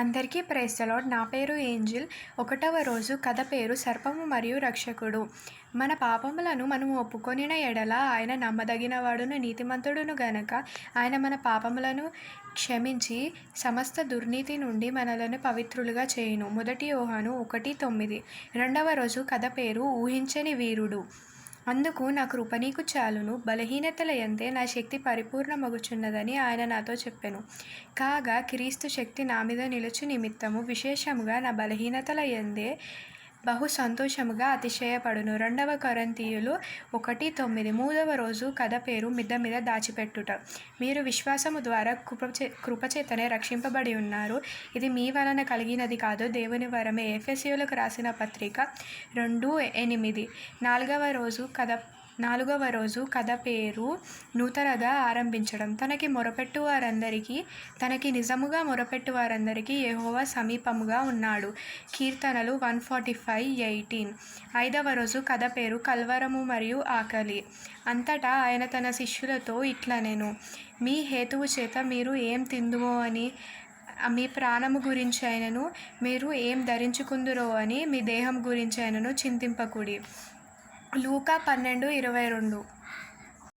అందరికీ praise the lord. నా పేరు ఏంజిల్. 1వ రోజు కథ పేరు సర్పము మరియు రక్షకుడు. మన పాపములను మనము ఒప్పుకొనిన ఎడల ఆయన నమ్మదగినవాడును నీతిమంతుడును గనక ఆయన మన పాపములను క్షమించి సమస్త దుర్నీతి నుండి మనలను పవిత్రులుగా చేయును. 1 యోహాను 1:9. 2వ రోజు కథ పేరు ఊహించని వీరుడు. అందుకు నా కృప నీకు చాలును, బలహీనతల యందే నా శక్తి పరిపూర్ణమగుచున్నదని ఆయన నాతో చెప్పెను. కాగా క్రీస్తు శక్తి నా మీద నిలుచు నిమిత్తము విశేషముగా నా బలహీనతల యందే బహు సంతోషముగా అతిశయపడును. 2వ కొరింథీయులు 1:9. 3వ రోజు కథ పేరు మిద్ద మీద దాచిపెట్టుట. మీరు విశ్వాసము ద్వారా కృపచేతనే రక్షింపబడి ఉన్నారు. ఇది మీ వలన కలిగినది కాదు, దేవుని వరమే. ఎఫెసీయులకు రాసిన పత్రిక 2:8. 4వ రోజు కథ పేరు నూతనగా ఆరంభించడం. తనకి నిజముగా మొరపెట్టు వారందరికీ యెహోవా సమీపముగా ఉన్నాడు. కీర్తనలు 145:18. 5వ రోజు కథ పేరు కల్వరము మరియు ఆకలి. అంతటా ఆయన తన శిష్యులతో ఇట్లనెను, మీ హేతువు చేత మీరు ఏం తిందుమో అని, మీ ప్రాణము గురించి అయినను మీరు ఏం ధరించుకుందురో అని, మీ దేహం గురించి అయినను చింతింపకుడి. లూకా 12:22.